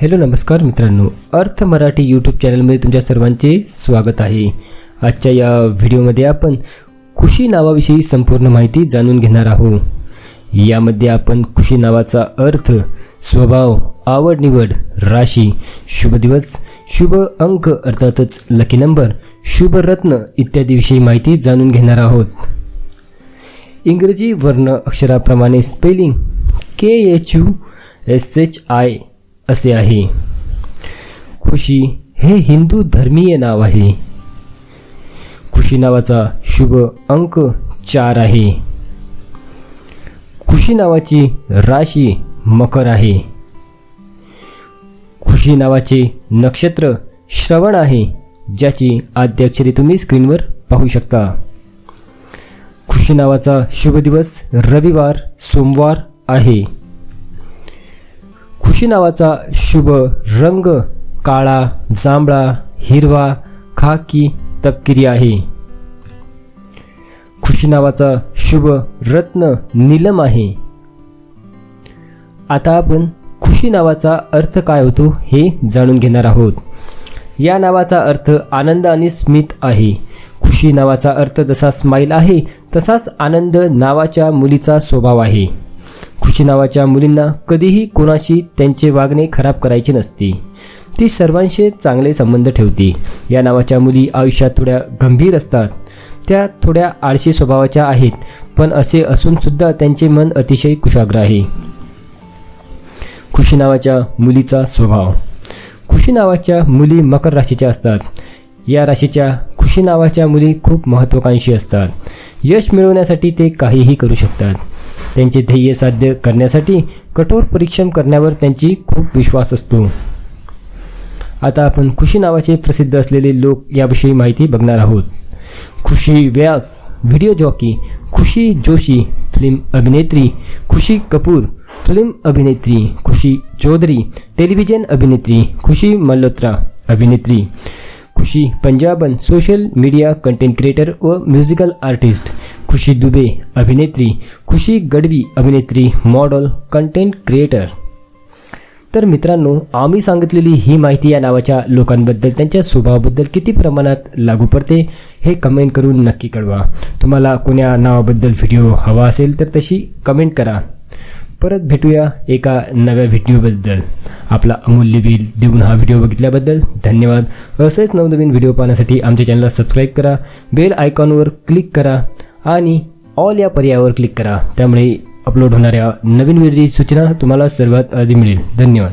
Hello नमस्कार मित्रांनो, अर्थ मराठी यूट्यूब चॅनलमध्ये तुमच्या सर्वांचे स्वागत आहे। आजच्या या व्हिडिओमध्ये आपण खुशी नावाविषयी संपूर्ण माहिती जाणून घेणार आहोत। यामध्ये आपण खुशी नावाचा अर्थ, स्वभाव, आवड निवड, राशी, शुभ दिवस, शुभ अंक अर्थातच लकी नंबर, शुभ रत्न इत्यादी विषयी माहिती जाणून घेणार आहोत। इंग्रजी वर्ण अक्षराप्रमाणे स्पेलिंग KHUSHI असे आहे। खुशी हे हिंदू धर्मीय नाव आहे। खुशी नावाचा शुभ अंक 4 आहे। खुशी नावाची राशी मकर आहे। खुशी नावाचे नक्षत्र श्रवण आहे, ज्याची आद्य अक्षरे तुम्ही स्क्रीनवर पाहू शकता। खुशी नावाचा शुभ दिवस रविवार सोमवार आहे। खुशी नावाचा शुभ रंग काळा, जांभळा, हिरवा, खाकी, तपकिरी आहे। खुशी नावाचा शुभ रत्न नीलम आहे। आता आपण खुशी नावाचा अर्थ काय होतो हे जाणून घेणार आहोत। या नावाचा अर्थ आनंद आणि स्मित आहे। खुशी नावाचा अर्थ जसा स्माईल आहे तसाच आनंद नावाच्या मुलीचा स्वभाव आहे। खुशी नावाच्या मुलींना कधीही कोणाशी त्यांचे वागणे खराब करायचे नसते। ती सर्वांशी चांगले संबंध ठेवते। या नावाच्या मुली आयुष्यात थोड्या गंभीर असतात। त्या थोड्या आळशी स्वभावाच्या आहेत, पण असे असून सुद्धा त्यांचे मन अतिशय कुशाग्र आहे। खुशी नावाच्या मुलीचा स्वभाव, खुशी नावाच्या मुली मकर राशीच्या असतात। या राशीच्या खुशी नावाच्या मुली खूप महत्त्वाकांक्षी असतात। यश मिळवण्यासाठी ते काहीही करू शकतात। त्यांचे ध्येय साध्य करण्यासाठी कठोर परिश्रम करण्यावर त्यांची खूप विश्वास असतो। आता आपण खुशी नावाचे प्रसिद्ध असलेले लोक याविषयी माहिती बघणार आहोत। खुशी व्यास व्हिडिओ जॉकी, खुशी जोशी फिल्म अभिनेत्री, खुशी कपूर फिल्म अभिनेत्री, खुशी चौधरी टेलिव्हिजन अभिनेत्री, खुशी मल्होत्रा अभिनेत्री, खुशी पंजाबन सोशल मीडिया कंटेंट क्रिएटर व म्युझिकल आर्टिस्ट, खुशी दुबे अभिनेत्री, खुशी गडवी अभिनेत्री, मॉडेल, कंटेंट क्रिएटर। तर मित्रांनो, आम्ही सांगितलेली ही माहिती या नावाच्या लोकांबद्दल, त्यांच्या स्वभावाबद्दल किती प्रमाणात लागू पडते हे कमेंट करून नक्की कळवा। तुम्हाला कोण्या नावाबद्दल व्हिडिओ हवा असेल तर तशी कमेंट करा। परत भेटूया एका नव्या व्हिडिओबद्दल। आपला अमूल्य वेळ देऊन हा व्हिडिओ बघितल्याबद्दल धन्यवाद। असेच नवनवीन व्हिडिओ पाहण्यासाठी आमच्या चॅनलला सबस्क्राईब करा, बेल आयकॉनवर क्लिक करा आणि ऑल या पर्यायावर क्लिक करा। त्यामुळे अपलोड होणाऱ्या नवीन व्हिडिओची सूचना तुम्हाला सर्वात आधी मिळेल। धन्यवाद।